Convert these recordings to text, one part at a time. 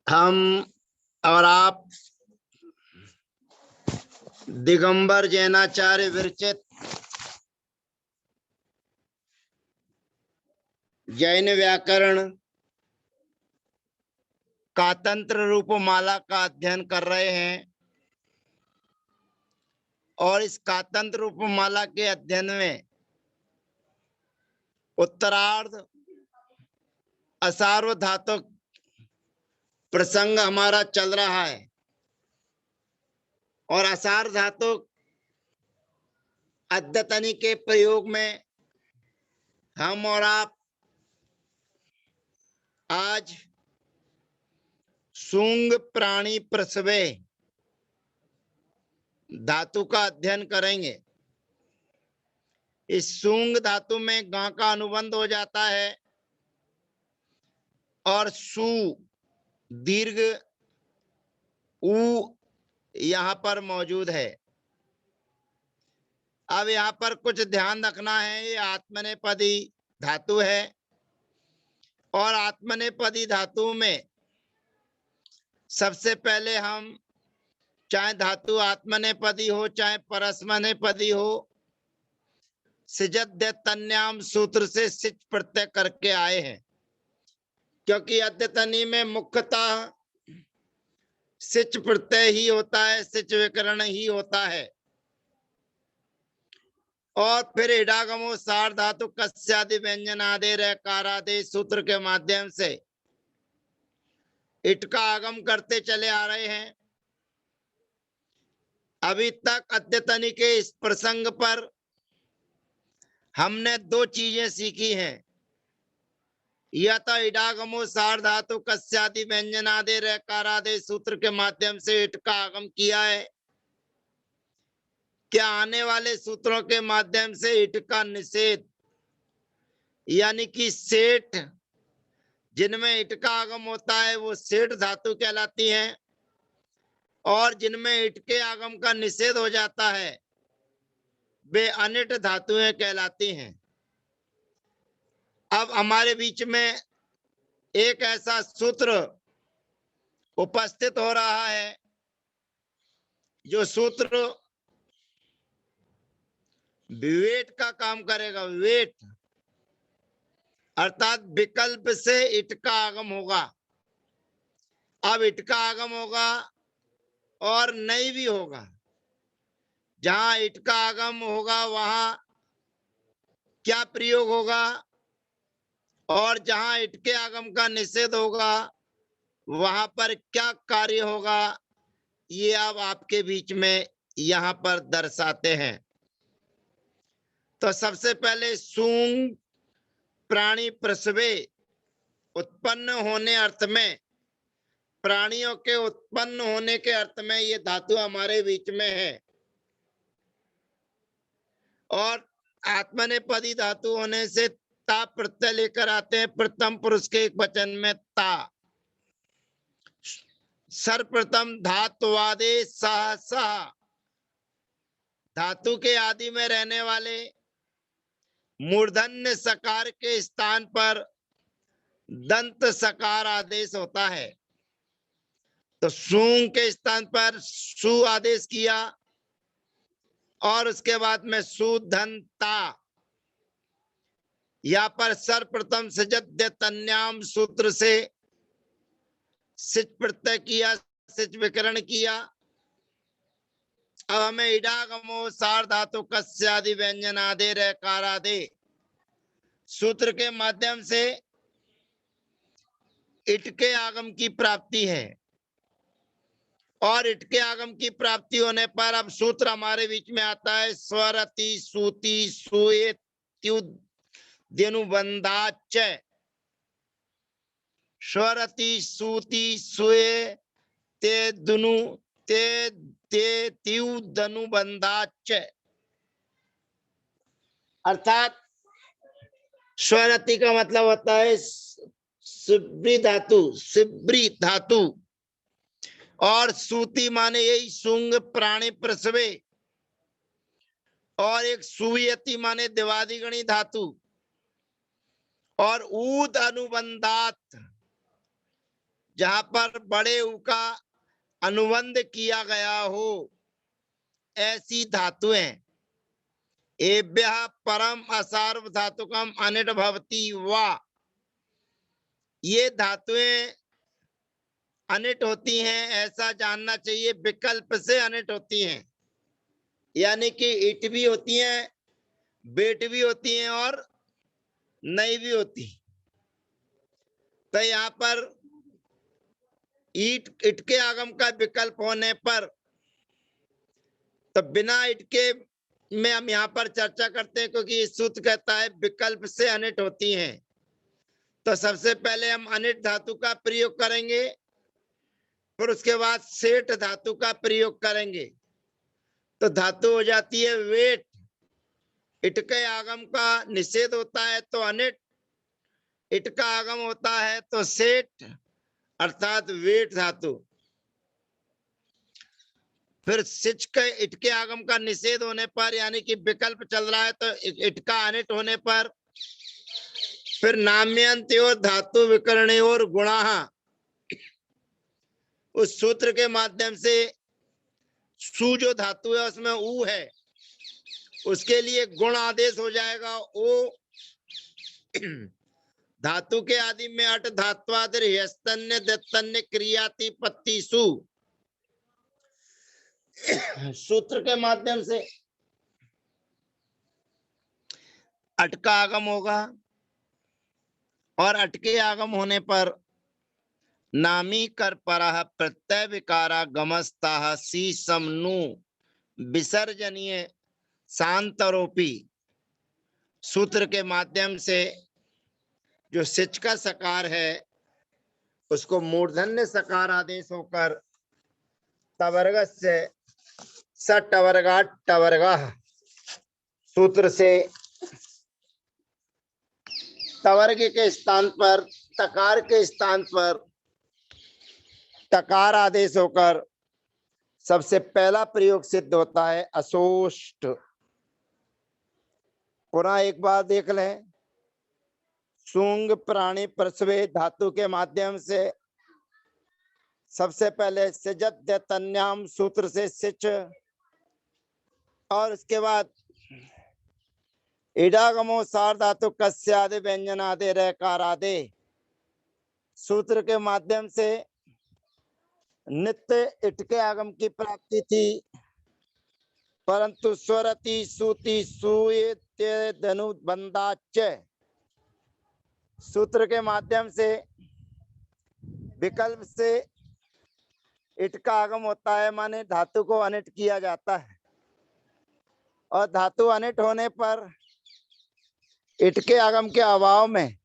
हम और आप दिगंबर जैनाचार्य विरचित जैन व्याकरण का तंत्र रूप माला का अध्ययन कर रहे हैं और इस कातंत्र रूप माला के अध्ययन में उत्तरार्ध असार्वधातुक प्रसंग हमारा चल रहा है और असार्वधातुक अद्यतनी के प्रयोग में हम और आप आज सूंग प्राणी प्रसवे धातु का अध्ययन करेंगे। इस सूंग धातु में गा का अनुबंध हो जाता है और सु दीर्घ उ यहाँ पर मौजूद है। अब यहाँ पर कुछ ध्यान रखना है, ये आत्मनेपदी धातु है और आत्मनेपदी धातु में सबसे पहले हम चाहे धातु आत्मनेपदी हो चाहे परस्मनेपदी हो सिजद्य तन्याम सूत्र से सिच प्रत्यय करके आए हैं, क्योंकि अद्यतनी में मुख्यतः सिच प्रत्यय ही होता है, सिच विकरण ही होता है। और फिर इडागमो सार धातु कस्यादि व्यंजनादि रकारादि सूत्र के माध्यम से इट का आगम करते चले आ रहे हैं। अभी तक अद्यतनी के इस प्रसंग पर हमने दो चीजें सीखी हैं। यह तो इडागमो सार धातु कस्यादि व्यंजनादि रकारादि सूत्र के माध्यम से इट का आगम किया है। क्या आने वाले सूत्रों के माध्यम से इट का निषेध यानी कि सेठ जिनमें इट का आगम होता है वो सेठ धातु कहलाती हैं और जिनमें इट के आगम का निषेध हो जाता है वे अनिट धातुएं कहलाती हैं। अब हमारे बीच में एक ऐसा सूत्र उपस्थित हो रहा है जो सूत्र विवेट का काम करेगा। विवेट अर्थात विकल्प से इट का आगम होगा। अब इट का आगम होगा और नहीं भी होगा। जहां इट का आगम होगा वहां क्या प्रयोग होगा और जहां इट के आगम का निषेध होगा वहां पर क्या कार्य होगा, ये अब आपके बीच में यहां पर दर्शाते हैं। तो सबसे पहले सूंग प्राणी प्रसवे उत्पन्न होने अर्थ में, प्राणियों के उत्पन्न होने के अर्थ में ये धातु हमारे बीच में है और आत्मनेपदी धातु होने से ता प्रत्यय लेकर आते हैं प्रथम पुरुष के एक वचन में ता। सर्वप्रथम धातुवादे सह सह धातु के आदि में रहने वाले मूर्धन्य सकार के स्थान पर दंत सकार आदेश होता है। तो सूंग के स्थान पर सु आदेश किया और उसके बाद में सुधनता। यहाँ पर सर्वप्रथम सिजद्य तन्याम सूत्र से सिच प्रत्यय किया, सिच विकरण किया। अब हमें इडागमो सार धातु कस्यादि व्यंजनादि रकारादि सूत्र के माध्यम से इट के आगम की प्राप्ति है और इट के आगम की प्राप्ति होने पर अब सूत्र हमारे बीच में आता है स्वरति सूति सुए त्युदनुबंधाच। स्वरति सूति सुए ते दुनु ते ते त्युदनुबंधाच अर्थात स्वरति का मतलब होता है सिब्री धातु और सूती माने यही सूंग प्राणी प्रसवे और एक सुयति माने दिवादिगणी धातु और ऊद अनुबंधात, जहां पर बड़े ऊ का अनुबंध किया गया हो, ऐसी धातुएं। एभ्यः परम असार्वधातुकम अनिट भवति वा, ये धातुएं अनिट होती हैं, ऐसा जानना चाहिए। विकल्प से अनिट होती हैं, यानी कि इट भी होती हैं, बेट भी होती हैं और नहीं भी होती। तो यहाँ पर इट के आगम का विकल्प होने पर, तो बिना इट के में हम यहाँ पर चर्चा करते हैं, क्योंकि इस सूत्र कहता है विकल्प से अनिट होती हैं। तो सबसे पहले हम अनिट धातु का प्रयोग करेंगे, फिर उसके बाद सेठ धातु का प्रयोग करेंगे। तो धातु हो जाती है वेट। इट के आगम का निषेध होता है तो अनिट, इट का आगम होता है तो सेठ, अर्थात वेट धातु। फिर सिच के इट के आगम का निषेध होने पर, यानी कि विकल्प चल रहा है, तो इट का अनिट होने पर फिर नाम्यंत्योर धातु विकरणयोर गुणा, उस सूत्र के माध्यम से सु जो धातु है उसमें ऊ है, उसके लिए गुण आदेश हो जाएगा। ओ धातु के आदि में अट धात्वादर यस्तन्य दत्तन्य क्रियाति पत्ति सु, सूत्र के माध्यम से अट का आगम होगा, और अट के आगम होने पर नामी कर परः प्रत्यय विकारा गमस्ता सी समनु विसर्जनीय शांतरोपी, सूत्र के माध्यम से जो सिच का सकार है उसको मूर्धन्य सकार आदेश होकर तवर्ग से सटवर्गा टवर्गा, सूत्र से तवर्ग के स्थान पर, तकार के स्थान पर तकार आदेश होकर सबसे पहला प्रयोग सिद्ध होता है असोष्ट। पुनः एक बार देख लें। सूंग प्राणी प्रसवे धातु के माध्यम से सबसे पहले सिजत तन्याम, सूत्र से सिच, और उसके बाद इडागमो सार धातु कस्यादि व्यंजनादि रकारादि, सूत्र के माध्यम से नित्य इट के आगम की प्राप्ति थी, परंतु स्वरति सूति सुये धनुबंधाच, सूत्र के माध्यम से विकल्प से इट का आगम होता है, माने धातु को अनिट किया जाता है, और धातु अनिट होने पर इट के आगम के अभाव में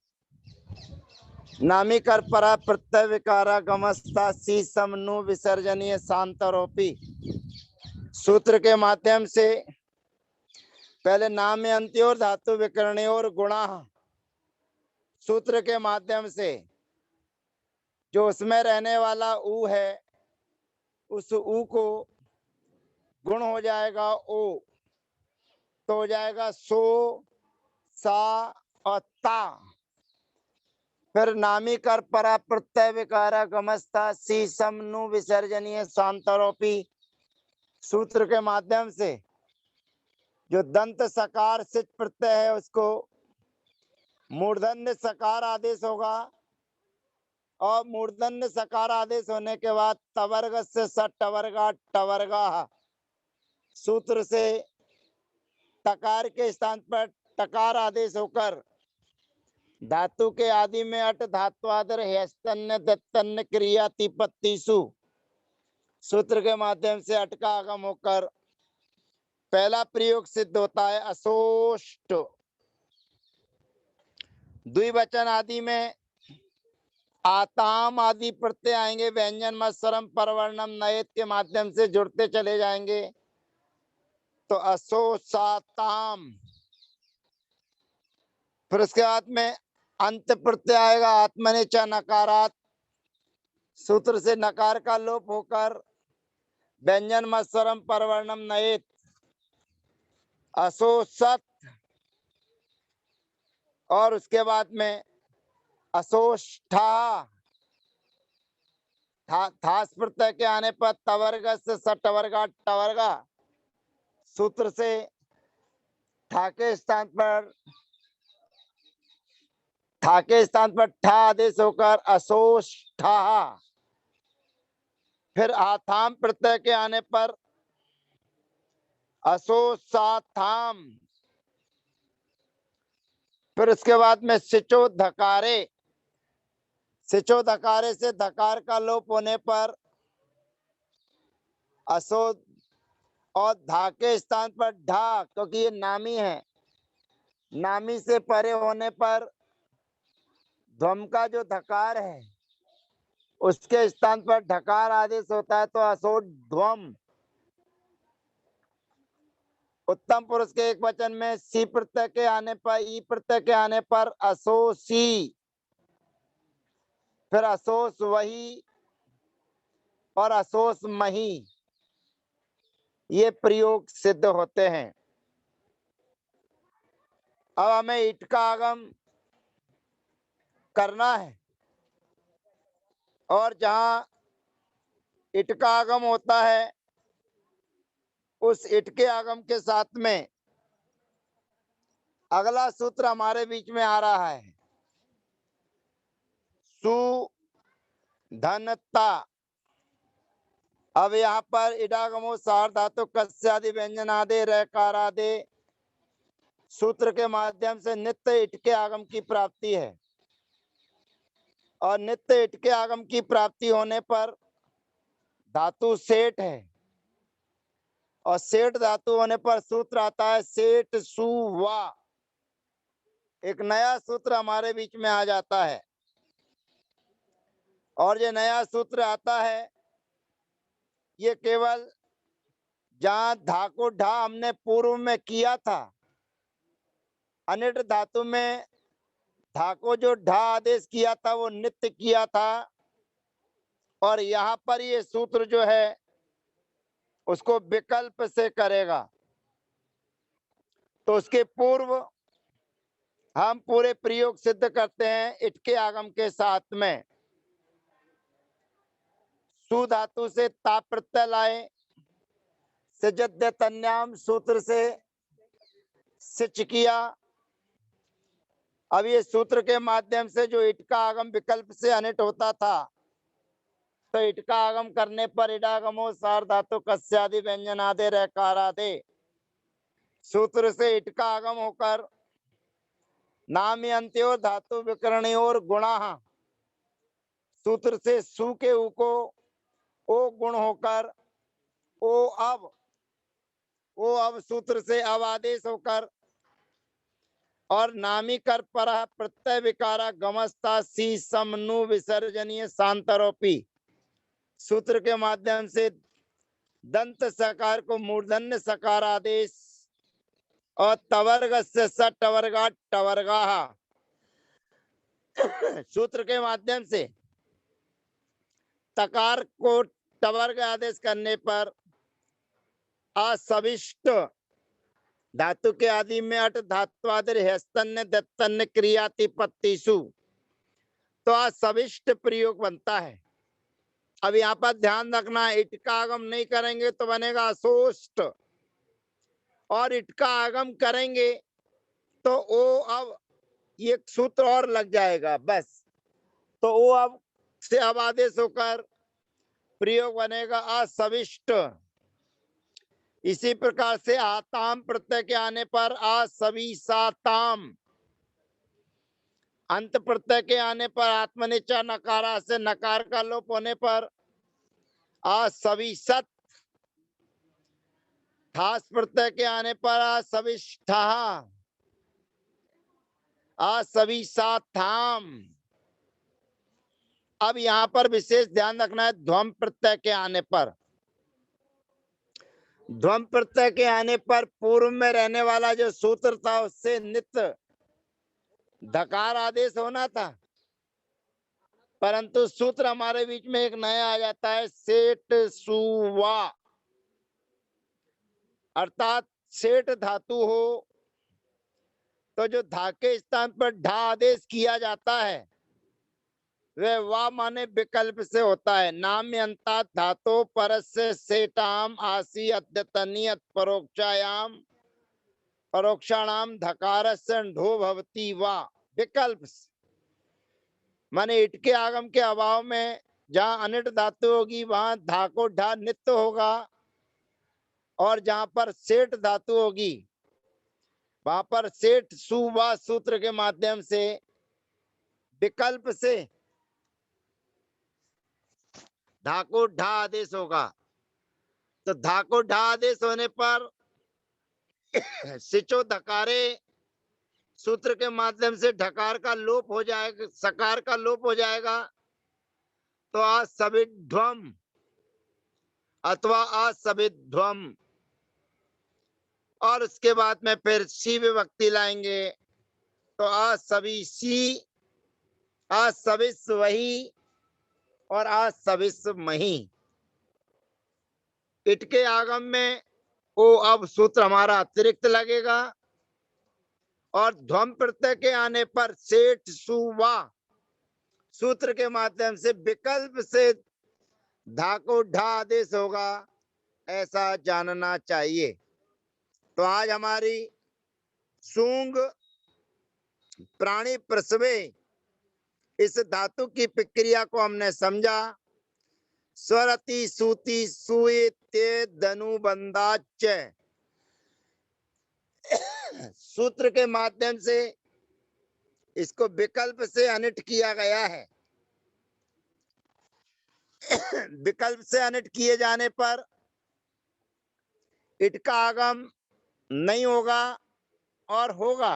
नामी कर परा प्रत्यय विकारा गमस्ता सी समनु विसर्जनीय शांतरोपी, सूत्र के माध्यम से पहले नाम में अंत्योर धातु विकरणयोर गुणा, सूत्र के माध्यम से जो उसमें रहने वाला ऊ है, उस ऊ को गुण हो जाएगा ओ, तो हो जाएगा सो सा और ता। फिर नामी कर परा प्रत्यय विकारा गमस्ता सी समनु विसर्जनीय शांतरोपी, सूत्र के माध्यम से जो दंत सकार सिच प्रत्यय है उसको मूर्धन्य सकार आदेश होगा, और मूर्धन्य सकार आदेश होने के बाद तवर्ग से सटवर्गा टवर्गा, सूत्र से टकार के स्थान पर टकार आदेश होकर धातु के आदि में अट धात्वादर हेस्तन्य दत्तन्य क्रिया तिपत्तिसु, सूत्र के माध्यम से अट का आगम होकर पहला प्रयोग सिद्ध होता है असोष्ट। द्विवचन आदि में आताम आदि प्रत्यय आएंगे, व्यंजन मत्सरम परवर्णम नयत के माध्यम से जुड़ते चले जाएंगे, तो असोसाताम। फिर उसके बाद में अंत प्रत्यय आएगा आत्मने च नकारात, सूत्र से नकार का लोप होकर व्यंजन मत्सरम परवर्णम नयत असोसत, और उसके बाद में असोष्ठा, थास प्रत्यय के आने पर तवर्ग से सटवर्गा टवर्गा, सूत्र से ठा के स्थान पर ठा आदेश होकर असोष्ठा। फिर आथाम प्रत्यय के आने पर असोसाथाम। फिर उसके बाद में सिचो धकारे, सिचो धकारे से धकार का लोप होने पर असो, और धा के स्थान पर ढा, क्योंकि ये नामी है, नामी से परे होने पर ध्वम का जो धकार है उसके स्थान पर ढकार आदेश होता है, तो असो ध्वम। उत्तम पुरुष के एक वचन में सी प्रत्यय के आने पर, ई प्रत्यय के आने पर असोसी, फिर असोस वही और असोस मही, ये प्रयोग सिद्ध होते हैं। अब हमें ईट का आगम करना है, और जहां ईट का आगम होता है उस ईट के आगम के साथ में अगला सूत्र हमारे बीच में आ रहा है, सुधनता। अब यहाँ पर इडागमो सार धातु कस्यादि व्यंजन आदि रकार आदि सूत्र के माध्यम से नित्य ईट के आगम की प्राप्ति है, और नित्य ईट के आगम की प्राप्ति होने पर धातु सेठ है, और सेठ धातु होने पर सूत्र आता है सेठ सुवा। एक नया सूत्र हमारे बीच में आ जाता है, और ये नया सूत्र आता है ये केवल जहां धा को ढा हमने पूर्व में किया था, अनिट धातु में धा को जो ढा आदेश किया था वो नित्य किया था, और यहाँ पर ये सूत्र जो है उसको विकल्प से करेगा। तो उसके पूर्व हम पूरे प्रयोग सिद्ध करते हैं इट के आगम के साथ में। सु धातु से ता प्रत्यय लाए, सिजद्य तन्याम सूत्र से सिच किया। अब ये सूत्र के माध्यम से जो इट का आगम विकल्प से अनिट होता था, तो इट का आगम करने पर इडागमो सार धातु कस्यादि व्यंजन आदि रकार आदि सूत्र से इट का आगम होकर नामी अंत्योर धातु विकरणयोर गुणा, सूत्र से सु के उ को ओ गुण होकर ओ अब सूत्र से अब आदेश होकर, और नामी कर पर प्रत्यय विकारा गमस्ता सी समनु विसर्जनीय शांतरोपी, सूत्र के माध्यम से दंत सकार को मूर्धन्य सकार आदेश, और तवर्ग से सटवर्गा टवर्गा सूत्र के माध्यम से तकार को टवर्ग आदेश करने पर असविष्ट धातु के आदि में अट धात्वादि हस्तन्य दत्तन्य क्रियातिपत्तिषु, तो असविष्ट प्रयोग बनता है। अब यहाँ पर ध्यान रखना, इट का आगम नहीं करेंगे तो बनेगा असोष्ट, और इट का आगम करेंगे तो ओ अब ये सूत्र और लग जाएगा बस, तो ओ अब से अब आदेश होकर प्रयोग बनेगा असविष्ट। इसी प्रकार से आताम प्रत्यय के आने पर असविसाताम, अंत प्रत्यय के आने पर आत्मनिचा नकारा से नकार का लोप होने पर असविसत, थास प्रत्यय के आने पर असविष्ठा, असविसाथाम। अब यहाँ पर विशेष ध्यान रखना है, ध्वम प्रत्यय के आने पर, ध्वम प्रत्यय के आने पर पूर्व में रहने वाला जो सूत्र था उससे नित्य धकार आदेश होना था, परंतु सूत्र हमारे बीच में एक नया आ जाता है सेठ सुवा, अर्थात सेठ धातु हो तो जो धा के स्थान पर ढा आदेश किया जाता है वह वा माने विकल्प से होता है। नाम्यंतात धातो परस्य सेटाम आसी अद्यतनियत परोक्षायाम परोक्षाणाम धकारस्य ढो भवति वा विकल्प से। माने इट के आगम के अभाव में जहां अनिट धातु होगी वहां धा को ढा नित्य होगा, और जहां पर सेठ धातु होगी वहां पर सेठ सुवा सूत्र के माध्यम से विकल्प से धा को ढा आदेश होगा। तो धा को ढा आदेश होने पर सिचो धकारे सूत्र के माध्यम से ढकार का लोप हो जाएगा, सकार का लोप हो जाएगा। तो असविध्वम अथवा असविध्वम, और उसके बाद में फिर सी विभक्ति लाएंगे तो असविसी, असविस वही और असविस मही। इट के आगम में ओ अब सूत्र हमारा अतिरिक्त लगेगा, और ध्वम प्रत्यय के आने पर सेठ सुवा सूत्र के माध्यम से विकल्प से धा को ढा आदेश होगा, ऐसा जानना चाहिए। तो आज हमारी सूंग प्राणी प्रसवे इस धातु की प्रक्रिया को हमने समझा। स्वरति सूति सुए ते धनुबंधाच सूत्र के माध्यम से इसको विकल्प से अनिट किया गया है। विकल्प से अनिट किए जाने पर इट का आगम नहीं होगा और होगा।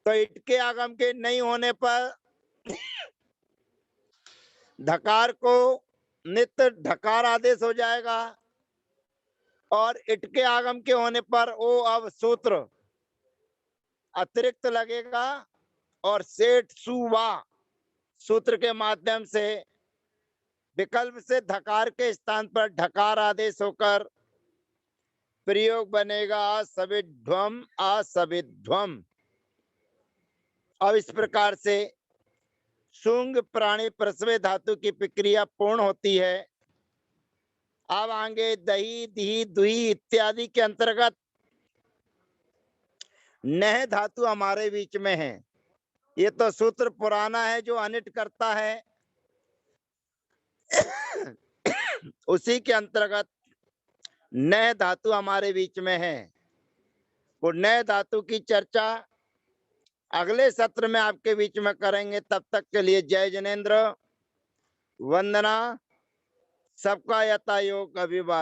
तो इट के आगम के नहीं होने पर धकार को नित्य ढकार आदेश हो जाएगा, और इट के आगम के होने पर ओ अब सूत्र अतिरिक्त लगेगा, और सेठ सुवा सूत्र के माध्यम से विकल्प से धकार के स्थान पर ढकार आदेश होकर प्रयोग बनेगा असविध्वम असविध्वम। अब इस प्रकार से शुंग प्राणी प्रसवे धातु की प्रक्रिया पूर्ण होती है। अब आगे दही दी दुही इत्यादि के अंतर्गत नह धातु हमारे बीच में है। ये तो सूत्र पुराना है जो अनिट करता है, उसी के अंतर्गत नह धातु हमारे बीच में है। वो नह धातु की चर्चा अगले सत्र में आपके बीच में करेंगे। तब तक के लिए जय जिनेन्द्र, वंदना, सबका यथा योग अभिवादन।